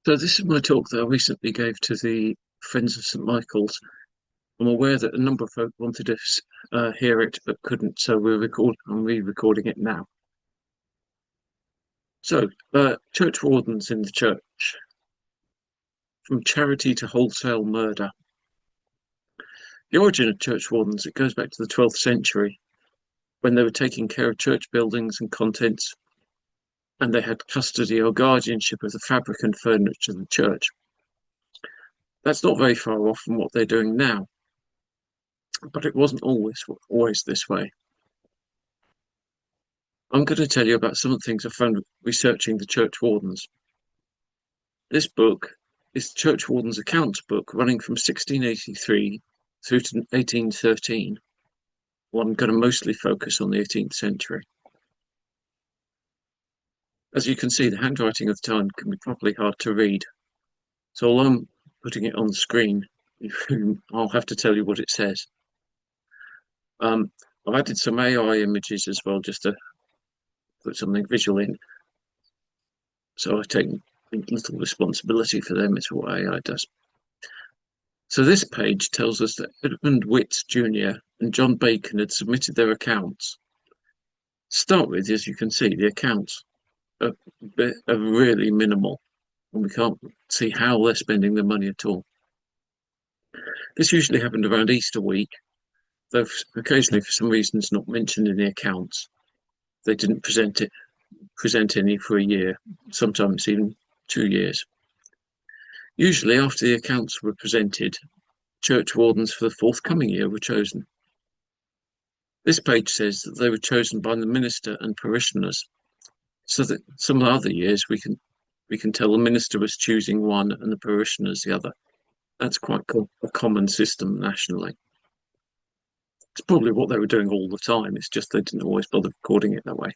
So this is my talk that I recently gave to the Friends of St Michael's. I'm aware that a number of folk wanted to hear it but couldn't, so I'm re-recording it now. So, churchwardens in the church, from charity to wholesale murder. The origin of churchwardens, it goes back to the 12th century when they were taking care of church buildings and contents, and they had custody or guardianship of the fabric and furniture of the church. That's not very far off from what they're doing now, but it wasn't always this way. I'm going to tell you about some of the things I found researching the churchwardens. This book is the Churchwarden's accounts book running from 1683 through to 1813. Well, I'm going to mostly focus on the 18th century. As you can see, the handwriting of the time can be properly hard to read. So while I'm putting it on the screen, I'll have to tell you what it says. I've added some AI images as well, just to put something visual in. So I take little responsibility for them. It's what AI does. So this page tells us that Edmund Witts Jr. and John Bacon had submitted their accounts. To start with, as you can see, the accounts are really minimal, and we can't see how they're spending the money at all. This usually happened around Easter week, though occasionally, for some reason, it's not mentioned in the accounts. They didn't present any for a year, sometimes even 2 years. Usually, after the accounts were presented, churchwardens for the forthcoming year were chosen. This page says that they were chosen by the minister and parishioners, so that some other years we can tell the minister was choosing one and the parishioners the other. That's quite a common system nationally. It's probably what they were doing all the time. It's just they didn't always bother recording it that way.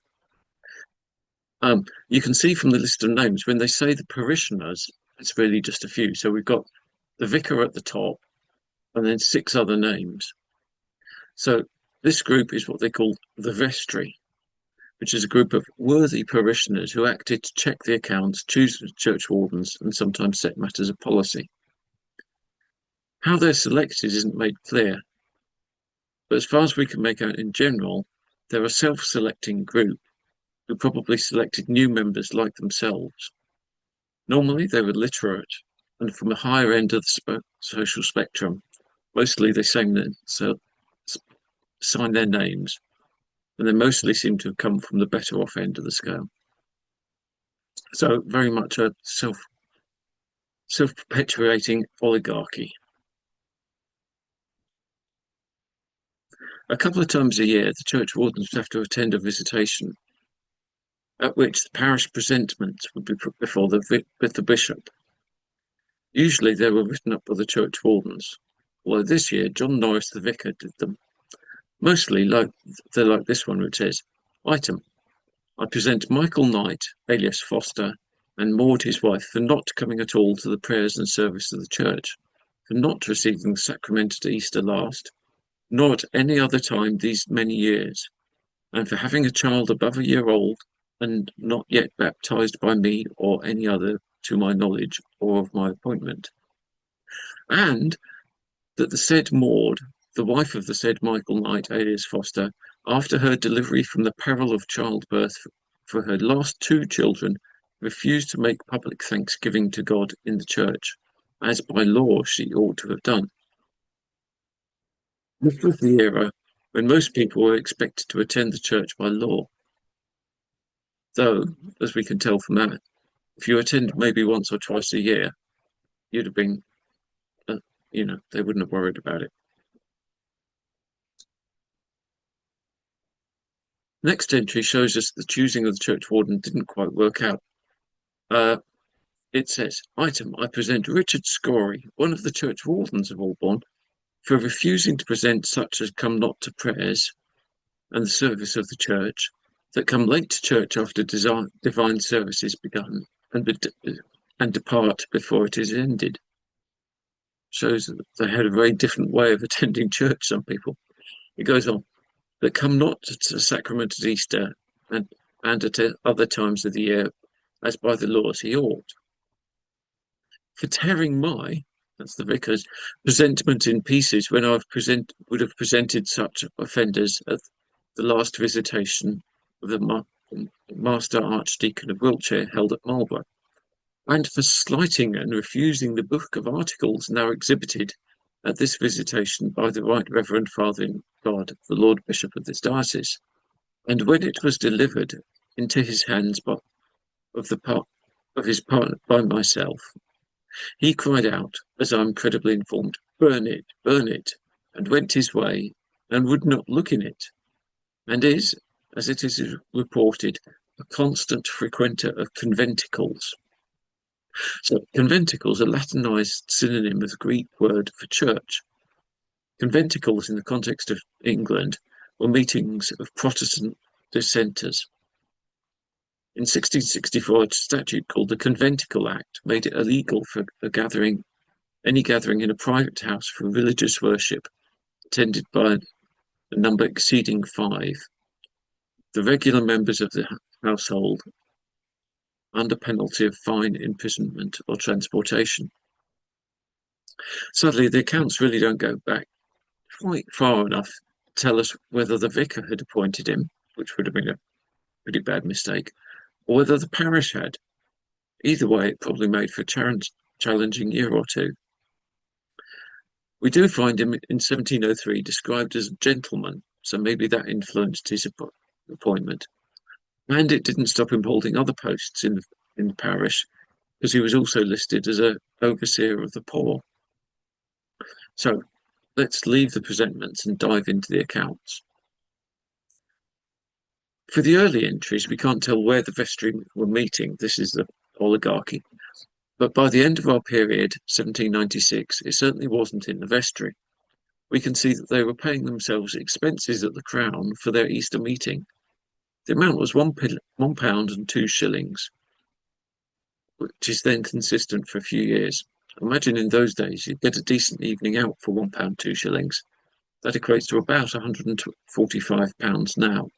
You can see from the list of names, when they say the parishioners, it's really just a few. So we've got the vicar at the top and then 6 other names. So this group is what they call the vestry, which is a group of worthy parishioners who acted to check the accounts, choose the churchwardens, and sometimes set matters of policy. How they're selected isn't made clear, but as far as we can make out in general, they're a self-selecting group who probably selected new members like themselves. Normally, they were literate and from the higher end of the social spectrum. Mostly they signed their names, and they mostly seem to have come from the better off end of the scale. So very much a self-perpetuating oligarchy. A couple of times a year, the churchwardens would have to attend a visitation, at which the parish presentments would be put before the bishop. Usually they were written up by the churchwardens, although this year John Norris the vicar did them. Mostly they're like this one, which says, "Item, I present Michael Knight, alias Foster, and Maud his wife, for not coming at all to the prayers and service of the church, for not receiving the sacrament at Easter last, nor at any other time these many years, and for having a child above a year old, and not yet baptized by me or any other to my knowledge or of my appointment. And that the said Maud, the wife of the said Michael Knight, alias Foster, after her delivery from the peril of childbirth for her last 2 children, refused to make public thanksgiving to God in the church, as by law she ought to have done." This was the era when most people were expected to attend the church by law. Though, as we can tell from that, if you attend maybe once or twice a year, you'd have been, they wouldn't have worried about it. Next entry shows us the choosing of the churchwarden didn't quite work out. It says, "Item, I present Richard Scory, one of the churchwardens of Aldbourne, for refusing to present such as come not to prayers and the service of the church, that come late to church after divine service is begun, and depart before it is ended." Shows that they had a very different way of attending church, some people. It goes on, "that come not to the sacrament at Easter and at other times of the year, as by the laws he ought." for tearing my, that's the vicar's, presentment in pieces when would have presented such offenders at the last visitation of the Master Archdeacon of Wiltshire held at Marlborough, and for slighting and refusing the book of articles now exhibited at this visitation by the Right Reverend Father in God, the Lord Bishop of this diocese. And when it was delivered into his hands by myself, he cried out, as I am credibly informed, burn it, and went his way, and would not look in it, and is, as it is reported, a constant frequenter of conventicles. So conventicles, a Latinized synonym of the Greek word for church. Conventicles in the context of England were meetings of Protestant dissenters. In 1664, a statute called the Conventicle Act made it illegal for any gathering in a private house for religious worship attended by a number exceeding 5. The regular members of the household under penalty of fine, imprisonment, or transportation. Sadly, the accounts really don't go back quite far enough to tell us whether the vicar had appointed him, which would have been a pretty bad mistake, or whether the parish had. Either way, it probably made for a challenging year or two. We do find him in 1703 described as a gentleman, so maybe that influenced his appointment. And it didn't stop him holding other posts in the parish, because he was also listed as an overseer of the poor. So let's leave the presentments and dive into the accounts. For the early entries, we can't tell where the vestry were meeting. This is the oligarchy. But by the end of our period, 1796, it certainly wasn't in the vestry. We can see that they were paying themselves expenses at the Crown for their Easter meeting. The amount was £1 and 2 shillings, which is then consistent for a few years. Imagine in those days you'd get a decent evening out for £1, 2 shillings. That equates to about £145 now.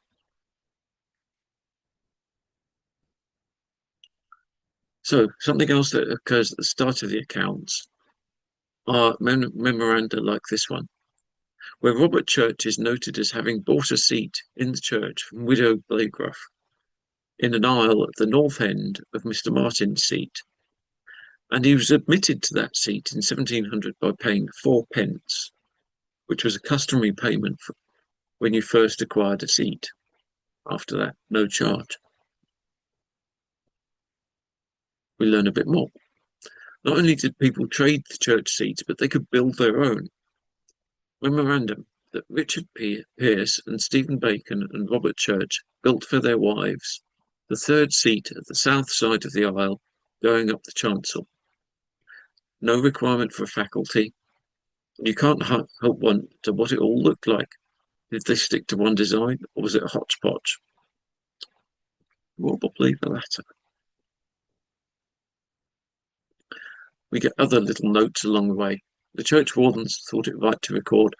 So something else that occurs at the start of the accounts are memoranda like this one, where Robert Church is noted as having bought a seat in the church from Widow Blaygruff in an aisle at the north end of Mr. Martin's seat, and he was admitted to that seat in 1700 by paying 4p, which was a customary payment for when you first acquired a seat. After that, no charge. We learn a bit more. Not only did people trade the church seats, but they could build their own. Memorandum that Richard Pierce and Stephen Bacon and Robert Church built for their wives the third seat at the south side of the aisle going up the chancel. No requirement for faculty. You can't help wonder what it all looked like. Did they stick to one design, or was it a hodgepodge? Probably the latter. We get other little notes along the way. The Churchwardens thought it right to record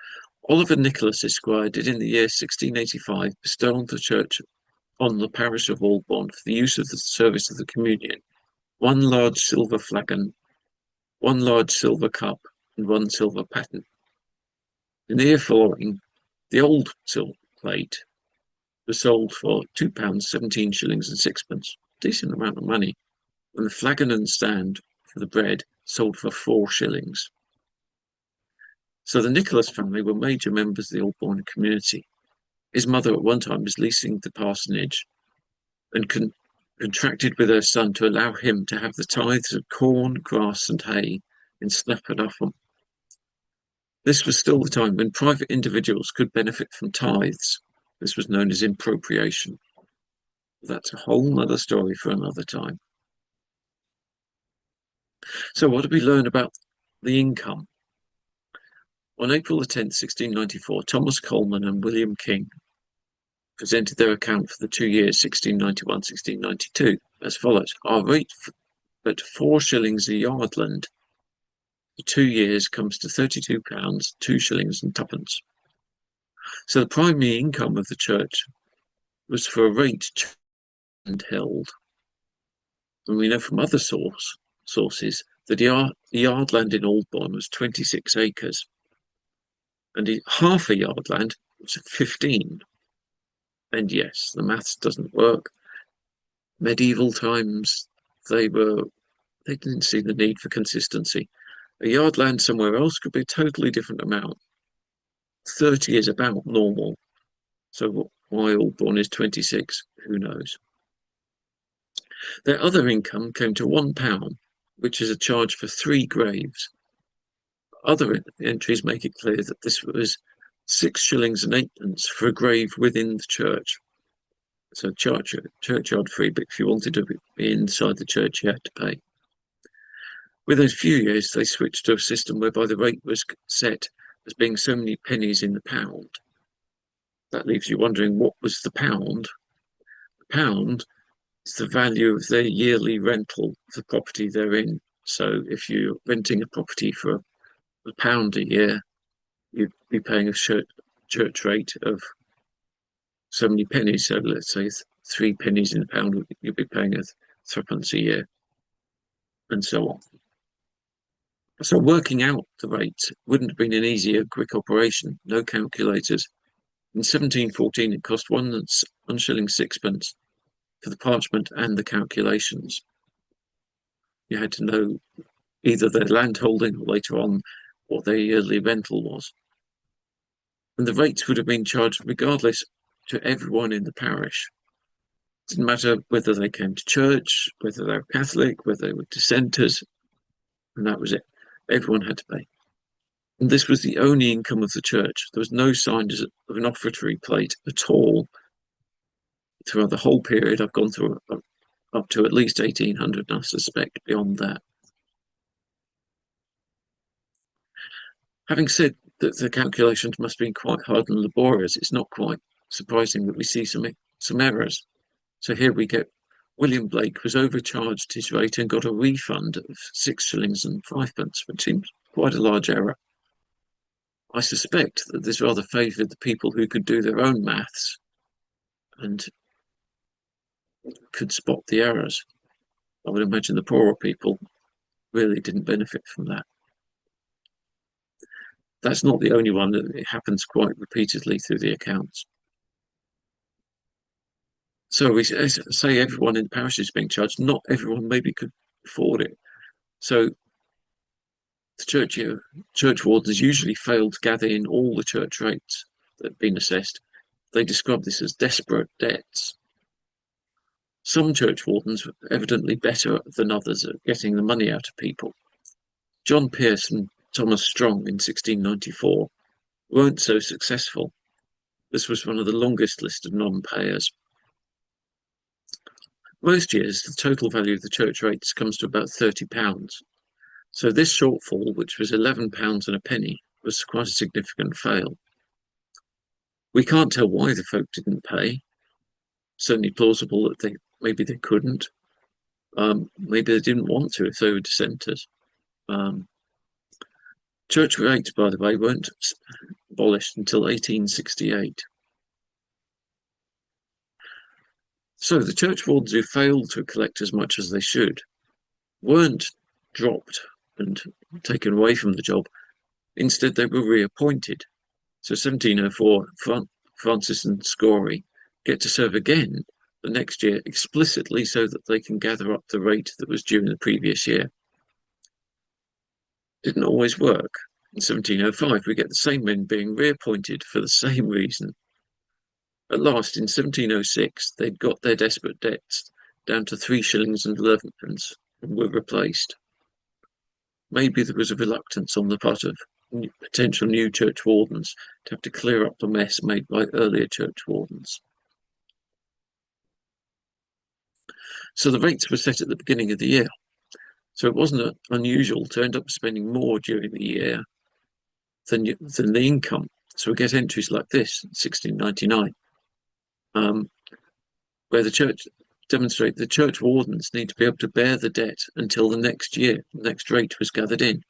Oliver Nicholas Esquire did in the year 1685 bestow on the church on the parish of Aldbourne for the use of the service of the communion 1 large silver flagon, 1 large silver cup, and 1 silver paten. In the year following, the old silver plate was sold for £2, 17 shillings and 6p, decent amount of money, and the flagon and stand for the bread sold for 4 shillings. So the Nicholas family were major members of the Aldbourne community. His mother at one time was leasing the parsonage and contracted with her son to allow him to have the tithes of corn, grass and hay in Snapford Upham. This was still the time when private individuals could benefit from tithes. This was known as impropriation. That's a whole other story for another time. So what do we learn about the income? On April the 10th, 1694, Thomas Coleman and William King presented their account for the 2 years 1691-1692 as follows. Our rate at 4 shillings a yardland for 2 years comes to £32, 2 shillings and 2p. So the primary income of the church was for a rate and held. And we know from other sources The yard land in Aldbourne was 26 acres, and half a yard land was 15. And yes, the maths doesn't work. Medieval times, they didn't see the need for consistency. A yard land somewhere else could be a totally different amount. 30 is about normal. So why Aldbourne is 26, who knows? Their other income came to £1, which is a charge for 3 graves. Other entries make it clear that this was 6 shillings and 8pence for a grave within the church. So churchyard free, but if you wanted to be inside the church, you had to pay. Within a few years, they switched to a system whereby the rate was set as being so many pennies in the pound. That leaves you wondering, what was the pound? The pound is the value of their yearly rental of the property they're in. So if you're renting a property for £1 a year, you'd be paying a church rate of so many pennies. So let's say 3 pennies in a pound, you'd be paying a threepence a year, and so on. So working out the rates wouldn't have been an easy or quick operation. No calculators. In 1714, it cost one shilling sixpence for the parchment and the calculations. You had to know either their landholding or later on what their yearly rental was. And the rates would have been charged regardless to everyone in the parish. It didn't matter whether they came to church, whether they were Catholic, whether they were dissenters, and that was it. Everyone had to pay. And this was the only income of the church. There was no sign of an offertory plate at all throughout the whole period. I've gone through up to at least 1800, and I suspect beyond that. Having said that the calculations must have been quite hard and laborious, it's not quite surprising that we see some errors. So here we get William Blake was overcharged his rate and got a refund of 6 shillings and 5pence, which seems quite a large error. I suspect that this rather favoured the people who could do their own maths and could spot the errors. I would imagine the poorer people really didn't benefit from that. That's not the only one. It happens quite repeatedly through the accounts. So we say everyone in the parish is being charged. Not everyone maybe could afford it. So the churchwardens usually failed to gather in all the church rates that had been assessed. They describe this as desperate debts. Some churchwardens were evidently better than others at getting the money out of people. John Pearce and Thomas Strong in 1694 weren't so successful. This was one of the longest list of non-payers. Most years, the total value of the church rates comes to about £30. So this shortfall, which was £11 and a penny, was quite a significant fail. We can't tell why the folk didn't pay. Certainly plausible that maybe they couldn't. Maybe they didn't want to if they were dissenters. Church rates, by the way, weren't abolished until 1868. So the churchwardens who failed to collect as much as they should weren't dropped and taken away from the job. Instead, they were reappointed. So 1704, Francis and Scory get to serve again the next year explicitly so that they can gather up the rate that was due in the previous year. Didn't always work. In 1705, we get the same men being reappointed for the same reason. At last, in 1706, they'd got their desperate debts down to 3 shillings and 11pence and were replaced. Maybe there was a reluctance on the part of potential new churchwardens to have to clear up the mess made by earlier churchwardens. So the rates were set at the beginning of the year. So it wasn't unusual to end up spending more during the year than the income. So we get entries like this, 1699, where the church demonstrate the churchwardens need to be able to bear the debt until the next year, the next rate was gathered in.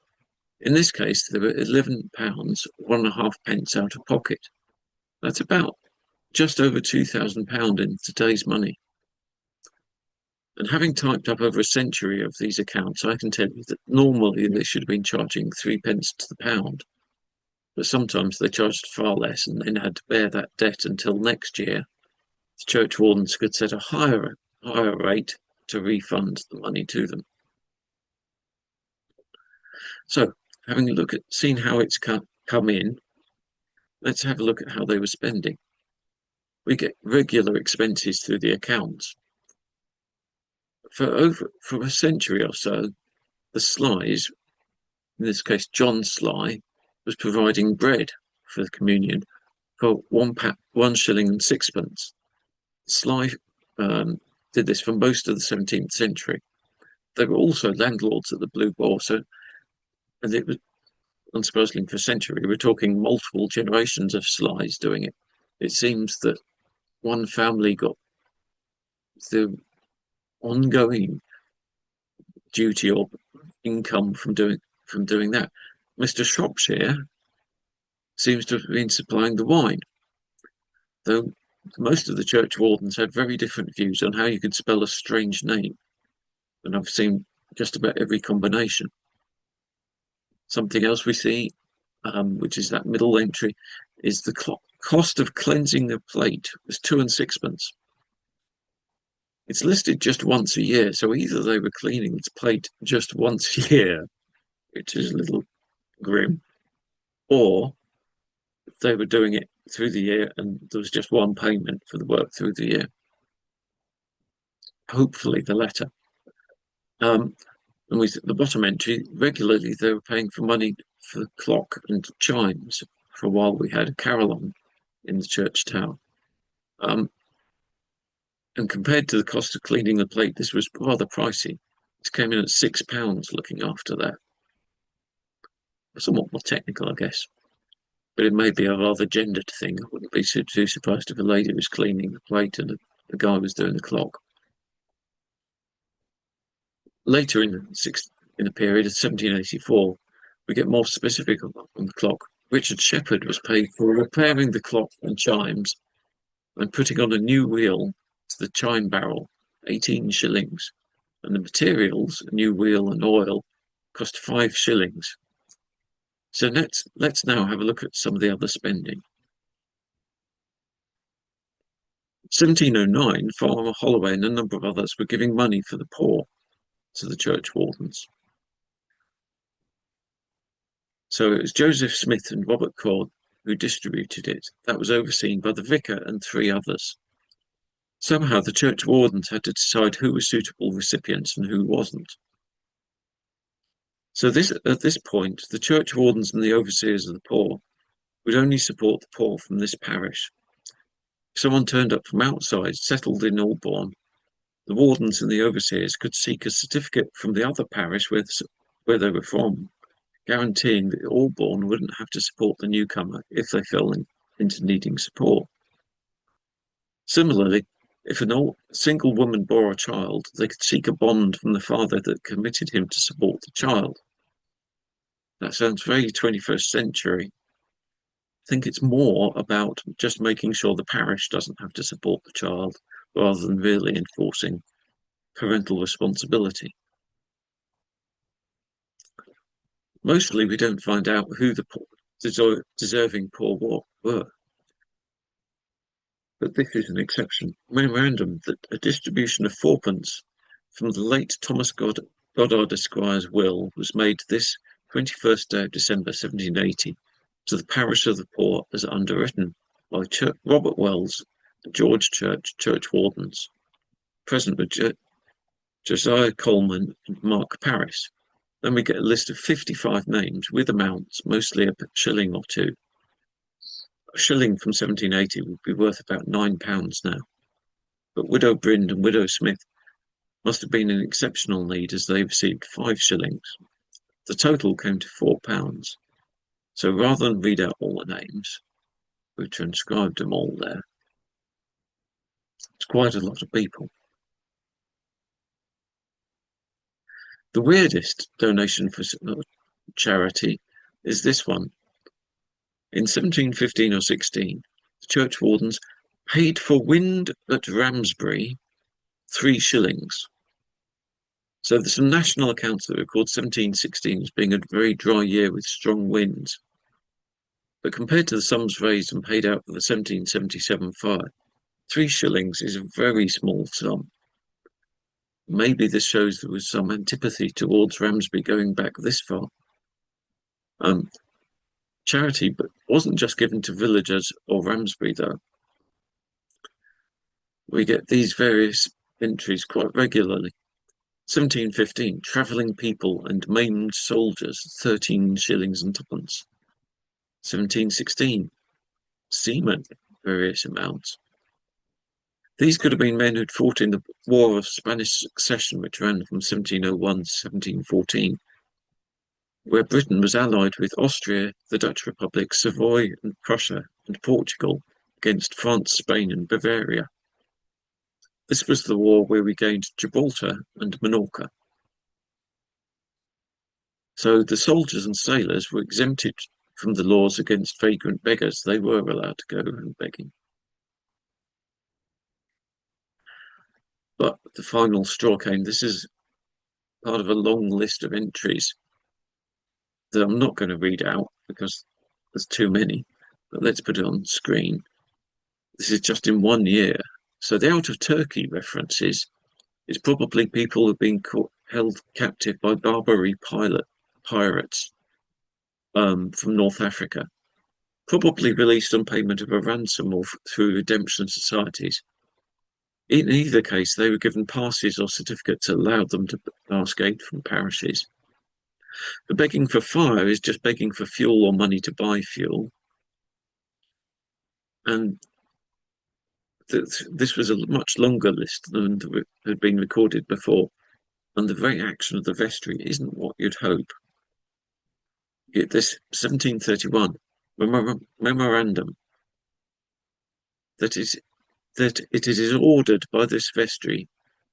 In this case, there were £11, 1.5 out of pocket. That's about just over £2,000 in today's money. And having typed up over a century of these accounts, I can tell you that normally they should have been charging 3p to the pound, but sometimes they charged far less and then had to bear that debt until next year. The churchwardens could set a higher rate to refund the money to them. So, having seen how it's come in, let's have a look at how they were spending. We get regular expenses through the accounts. For a century or so, the Slys, in this case John Sly, was providing bread for the communion for 1 shilling and sixpence. Sly did this for most of the 17th century. They were also landlords at the Blue Boar, and it was, unsurprisingly, for a century, we're talking multiple generations of Slys doing it. It seems that one family got the ongoing duty or income from doing that. Mr. Shropshire seems to have been supplying the wine, though most of the churchwardens had very different views on how you could spell a strange name, and I've seen just about every combination. Something else we see, which is that middle entry, is the cost of cleansing the plate was 2 and sixpence. It's listed just once a year, so either they were cleaning its plate just once a year, which is a little grim, or they were doing it through the year and there was just one payment for the work through the year. Hopefully the latter. And the bottom entry, regularly they were paying for money for the clock and chimes. For a while we had a carillon in the church tower. And compared to the cost of cleaning the plate, this was rather pricey. It came in at £6 looking after that. Somewhat more technical, I guess. But it may be a rather gendered thing. I wouldn't be too surprised if a lady was cleaning the plate and the guy was doing the clock. Later in the period of 1784, we get more specific on the clock. Richard Shepherd was paid for repairing the clock and chimes and putting on a new wheel to the chime barrel, 18 shillings. And the materials, a new wheel and oil, cost 5 shillings. So let's now have a look at some of the other spending. 1709, Farmer Holloway and a number of others were giving money for the poor to the churchwardens. So it was Joseph Smith and Robert Cord who distributed it. That was overseen by the vicar and 3 others. Somehow the churchwardens had to decide who were suitable recipients and who wasn't. So at this point, the churchwardens and the overseers of the poor would only support the poor from this parish. If someone turned up from outside, settled in Aldbourne, the wardens and the overseers could seek a certificate from the other parish where they were from, guaranteeing that Aldbourne wouldn't have to support the newcomer if they fell into needing support. Similarly, if a single woman bore a child, they could seek a bond from the father that committed him to support the child. That sounds very 21st century. I think it's more about just making sure the parish doesn't have to support the child rather than really enforcing parental responsibility. Mostly we don't find out who the deserving poor were. But this is an exception. Memorandum that a distribution of 4p from the late Thomas Goddard Esquire's will was made this 21st day of December 1780 to the parish of the poor as underwritten by Robert Wells, George Church, churchwardens, present with Josiah Coleman and Mark Parris. Then we get a list of 55 names with amounts, mostly a shilling or two. A shilling from 1780 would be worth about £9 now. But Widow Brind and Widow Smith must have been in exceptional need as they received 5 shillings. The total came to £4. So rather than read out all the names, we've transcribed them all there. It's quite a lot of people. The weirdest donation for charity is this one. In 1715 or 16, the churchwardens paid for wind at Ramsbury 3 shillings. So there's some national accounts that record 1716 as being a very dry year with strong winds. But compared to the sums raised and paid out for the 1777 fire, 3 shillings is a very small sum. Maybe this shows there was some antipathy towards Ramsby going back this far. Charity but wasn't just given to villagers or Ramsby, though. We get these various entries quite regularly. 1715, travelling people and maimed soldiers, 13 shillings and twopence. 1716, seamen, various amounts. These could have been men who'd fought in the War of Spanish Succession, which ran from 1701 to 1714, where Britain was allied with Austria, the Dutch Republic, Savoy and Prussia, and Portugal against France, Spain, and Bavaria. This was the war where we gained Gibraltar and Minorca. So the soldiers and sailors were exempted from the laws against vagrant beggars. They were allowed to go around begging. But the final straw came. This is part of a long list of entries that I'm not going to read out because there's too many, but let's put it on screen. This is just in 1 year. So the out of Turkey references is probably people who've been held captive by Barbary pirates from North Africa, probably released on payment of a ransom or through redemption societies. In either case, they were given passes or certificates that allowed them to ask aid from parishes. The begging for fire is just begging for fuel or money to buy fuel. And this was a much longer list than had been recorded before. And the very action of the vestry isn't what you'd hope. Get this, 1731, memorandum that it is ordered by this vestry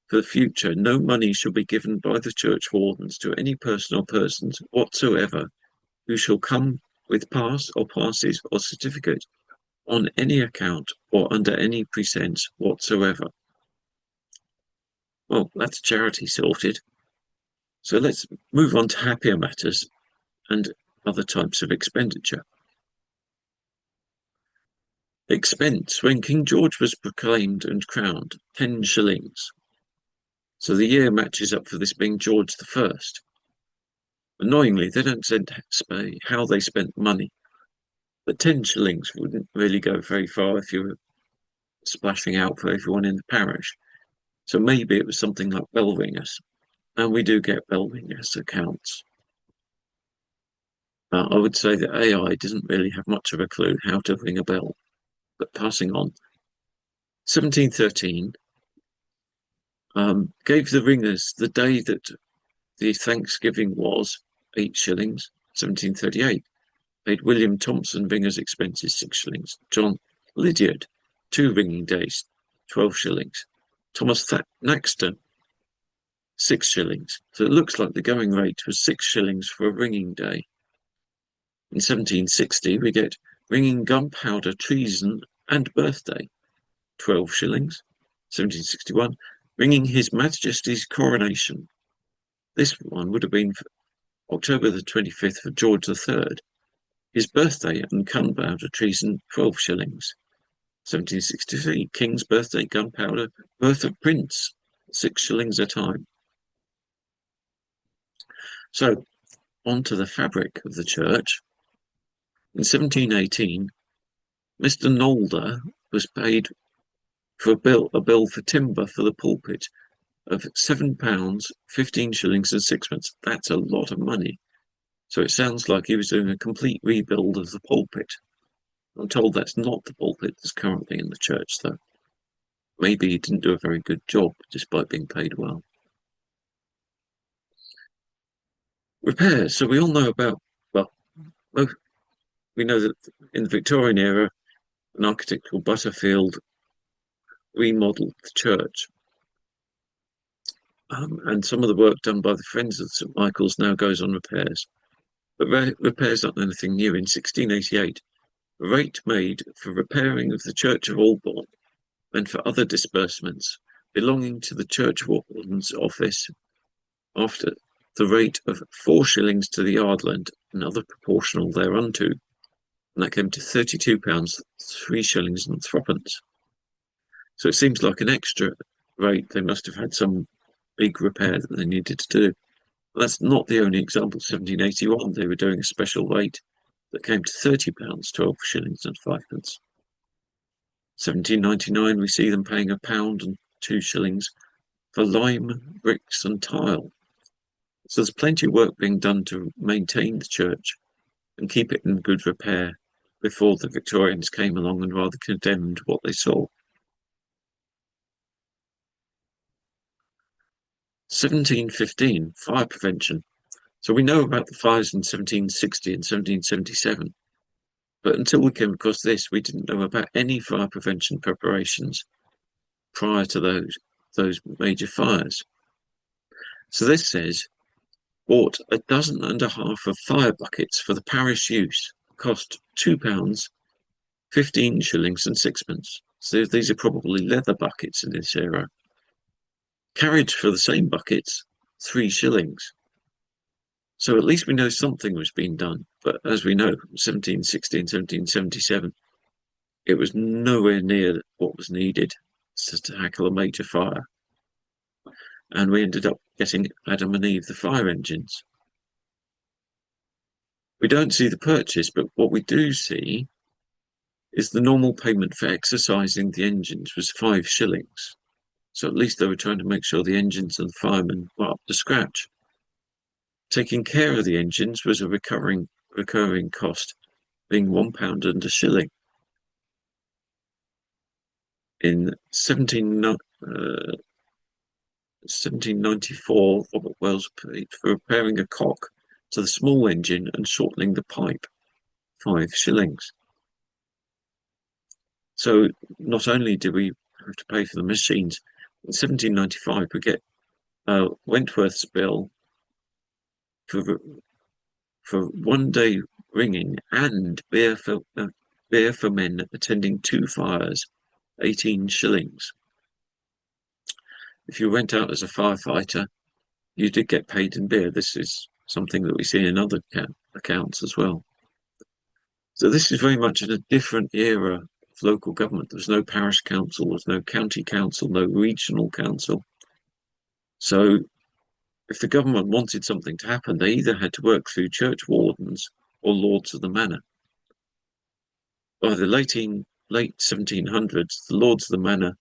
for the future no money shall be given by the churchwardens to any person or persons whatsoever who shall come with pass or passes or certificate on any account or under any pretence whatsoever. Well, that's charity sorted. So let's move on to happier matters and other types of expenditure. Expense. When King George was proclaimed and crowned, 10 shillings. So the year matches up for this being George I. Annoyingly, they don't say how they spent money, but 10 shillings wouldn't really go very far if you were splashing out for everyone in the parish. So maybe it was something like bell ringers, and we do get bell ringers accounts. I would say that AI doesn't really have much of a clue how to ring a bell, but passing on. 1713 gave the ringers the day that the Thanksgiving was 8 shillings. 1738 paid William Thompson ringers expenses 6 shillings. John Lydiard 2 ringing days 12 shillings. Thomas Naxton 6 shillings. So it looks like the going rate was 6 shillings for a ringing day. In 1760 we get ringing gunpowder, treason and birthday 12 shillings. 1761 ringing His Majesty's coronation. This one would have been October the 25th for George III. His birthday and gunpowder treason, 12 shillings. 1763, King's birthday, gunpowder, birth of Prince, 6 shillings a time. So, on to the fabric of the church. In 1718, Mr. Nolder was paid for a bill for timber for the pulpit of £7, 15 shillings and sixpence. That's a lot of money. So it sounds like he was doing a complete rebuild of the pulpit. I'm told that's not the pulpit that's currently in the church, though. Maybe he didn't do a very good job, despite being paid well. Repairs. So we all know about, well, we know that in the Victorian era, an architect called Butterfield remodeled the church. And some of the work done by the Friends of St. Michael's now goes on repairs. But repairs aren't anything new. In 1688, a rate made for repairing of the Church of Aldbourne and for other disbursements belonging to the Churchwardens office after the rate of 4 shillings to the yardland, another proportional thereunto, and that came to £32, 3 shillings and threepence. So it seems like an extra rate. They must have had some big repair that they needed to do. That's not the only example. 1781, they were doing a special rate that came to £30, 12 shillings and 5pence. 1799, we see them paying £1 and 2 shillings for lime, bricks and tile. So there's plenty of work being done to maintain the church and keep it in good repair before the Victorians came along and rather condemned what they saw. 1715, fire prevention. So we know about the fires in 1760 and 1777, but until we came across this, we didn't know about any fire prevention preparations prior to those major fires. So this says, bought 12.5 dozen of fire buckets for the parish use, cost £2, 15 shillings and 6pence. So these are probably leather buckets in this era. Carriage for the same buckets, 3 shillings. So at least we know something was being done. But as we know, 1760 and 1777, it was nowhere near what was needed to tackle a major fire. And we ended up getting Adam and Eve, the fire engines. We don't see the purchase, but what we do see is the normal payment for exercising the engines was 5 shillings. So at least they were trying to make sure the engines and the firemen were up to scratch. Taking care of the engines was a recurring cost, being £1 and a shilling. In 1794, Robert Wells paid for repairing a cock to the small engine and shortening the pipe, 5 shillings. So not only do we have to pay for the machines, in 1795 we get Wentworth's bill for 1 day ringing and beer for men attending 2 fires, 18 shillings. If you went out as a firefighter, you did get paid in beer. This is something that we see in other accounts as well. So this is very much in a different era of local government. There was no parish council, there was no county council, no regional council. So if the government wanted something to happen, they either had to work through churchwardens or lords of the manor. By the late 1700s, the lords of the manor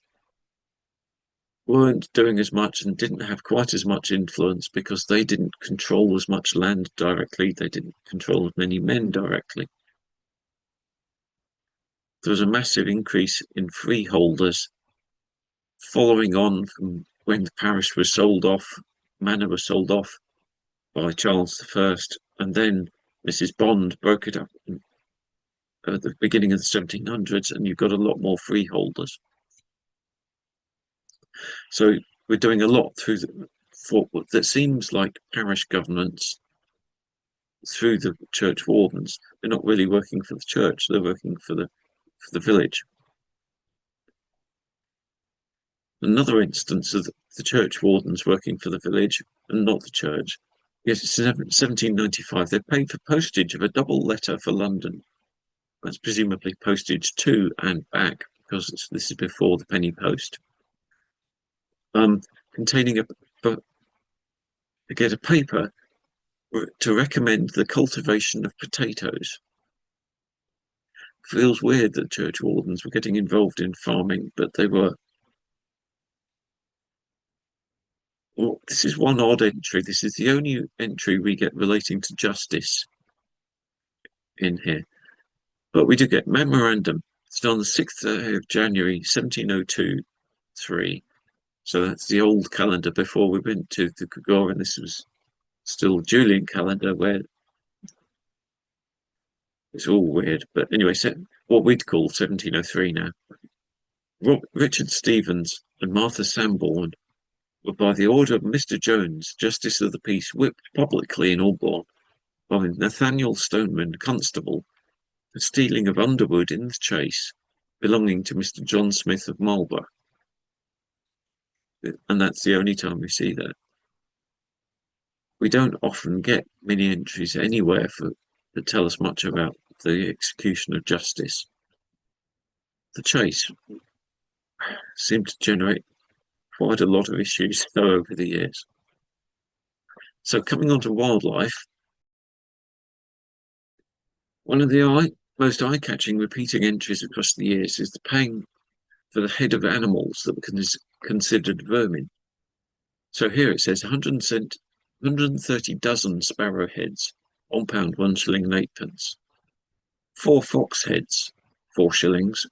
weren't doing as much and didn't have quite as much influence because they didn't control as much land directly. They didn't control as many men directly. There was a massive increase in freeholders following on from when the parish was sold off, manor was sold off by Charles I, and then Mrs. Bond broke it up at the beginning of the 1700s, and you've got a lot more freeholders. So we're doing a lot through that seems like parish governments through the churchwardens. They're not really working for the church; they're working for the village. Another instance of the churchwardens working for the village and not the church. Yes, it's 1795. They paid for postage of a double letter for London. That's presumably postage to and back, because this is before the penny post. Containing a paper to recommend the cultivation of potatoes. Feels weird that churchwardens were getting involved in farming, but they were. Well, this is one odd entry. This is the only entry we get relating to justice in here. But we do get memorandum. It's on the 6th of January, 1702-3. So that's the old calendar before we went to the Gregorian. This was still Julian calendar, where it's all weird. But anyway, what we'd call 1703 now. Richard Stevens and Martha Sanborn were by the order of Mr. Jones, Justice of the Peace, whipped publicly in Aldbourne by Nathaniel Stoneman, Constable, for stealing of underwood in the chase belonging to Mr. John Smith of Marlborough. And that's the only time we see that. we don't often get many entries anywhere that tell us much about the execution of justice. The chase seemed to generate quite a lot of issues though over the years. So coming on to wildlife, one of the most eye-catching repeating entries across the years is the paying for the head of animals that were considered vermin. So here it says 130 dozen sparrow heads, £1, 1 shilling and 8 pence. 4 fox heads, 4 shillings.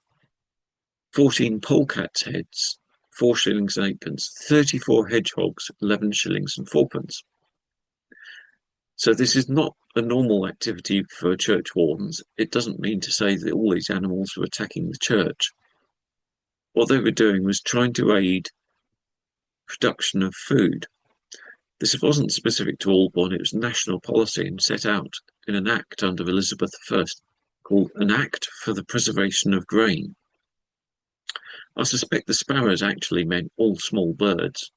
14 polecats heads, 4 shillings and 8 pence. 34 hedgehogs, 11 shillings and 4 pence. So this is not a normal activity for churchwardens. It doesn't mean to say that all these animals were attacking the church. What they were doing was trying to aid production of food. This wasn't specific to Aldbourne, it was national policy and set out in an act under Elizabeth I called an Act for the Preservation of Grain. I suspect the sparrows actually meant all small birds.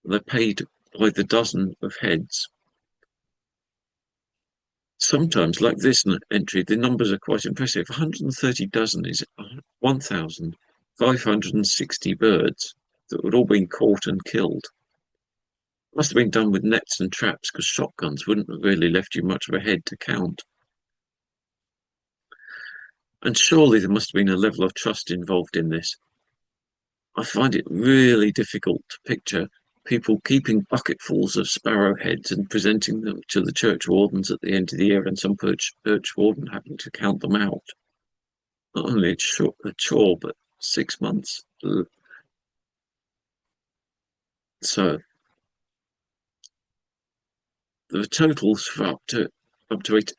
They're paid by the dozen of heads. Sometimes, like this entry, the numbers are quite impressive. 130 dozen is 1,560 birds that had all been caught and killed. Must have been done with nets and traps because shotguns wouldn't have really left you much of a head to count. And surely there must have been a level of trust involved in this. I find it really difficult to picture people keeping bucketfuls of sparrow heads and presenting them to the churchwardens at the end of the year, and some churchwarden having to count them out. Not only a chore, but 6 months. So the totals for up to 8.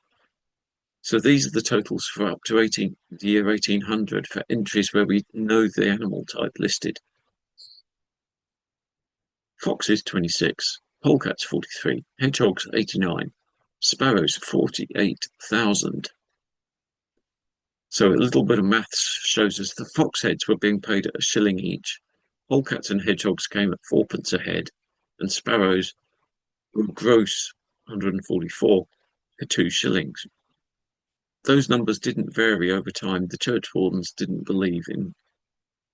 So these are the totals for up to the year 1800 for entries where we know the animal type listed. Foxes 26, polecats 43, hedgehogs 89, sparrows 48,000. So a little bit of maths shows us the fox heads were being paid at 1 shilling each. Polecats and hedgehogs came at 4 pence a head, and sparrows were gross 144 for 2 shillings. Those numbers didn't vary over time. The churchwardens didn't believe in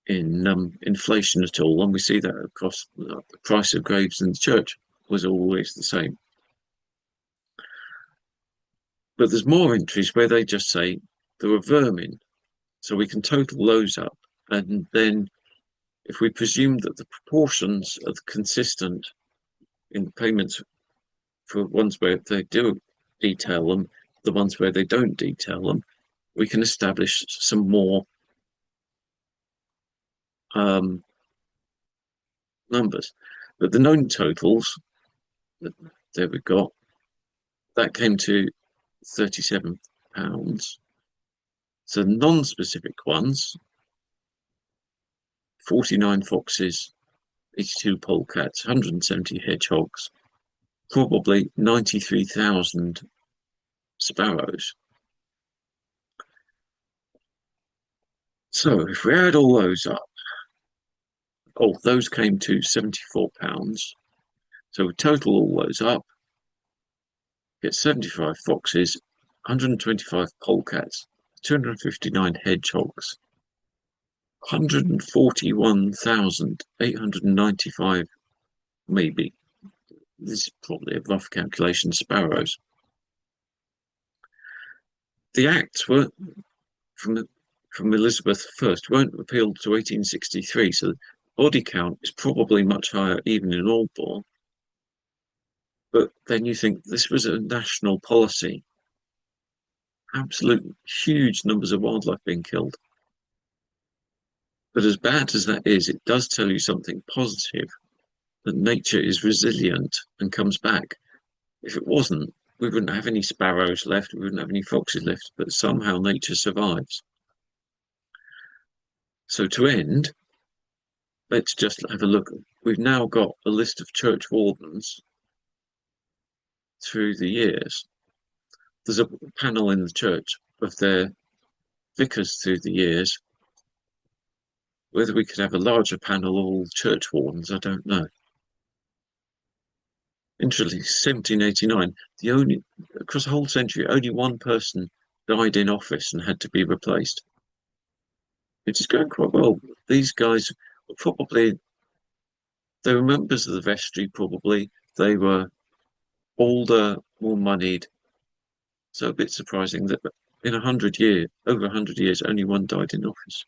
inflation at all, and we see that across the price of graves in the church was always the same. But there's more entries where they just say there were vermin, so we can total those up, and then if we presume that the proportions are consistent in the payments for ones where they do detail them, the ones where they don't detail them, we can establish some more numbers. But the known totals, there we got, that came to £37. So non-specific ones, 49 foxes, 82 polecats, 170 hedgehogs, probably 93,000 sparrows. So if we add all those up, those came to £74. So we total all those up, get 75 foxes, 125 polecats, 259 hedgehogs, 141,895, maybe, this is probably a rough calculation, sparrows. The acts were from Elizabeth I weren't repealed to 1863, so the body count is probably much higher even in Aldbourne. But then you think this was a national policy. Absolute huge numbers of wildlife being killed. But as bad as that is, it does tell you something positive, that nature is resilient and comes back. If it wasn't, we wouldn't have any sparrows left, we wouldn't have any foxes left, but somehow nature survives. So to end, let's just have a look. We've now got a list of churchwardens through the years. There's a panel in the church of their vicars through the years. Whether we could have a larger panel of all churchwardens, I don't know. Interestingly, 1789, the only across the whole century, only one person died in office and had to be replaced. Which is going quite well. These guys were probably they were members of the vestry, probably. They were older, more moneyed. So a bit surprising that in 100 years, over 100 years, only one died in office.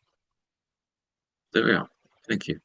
There we are. Thank you.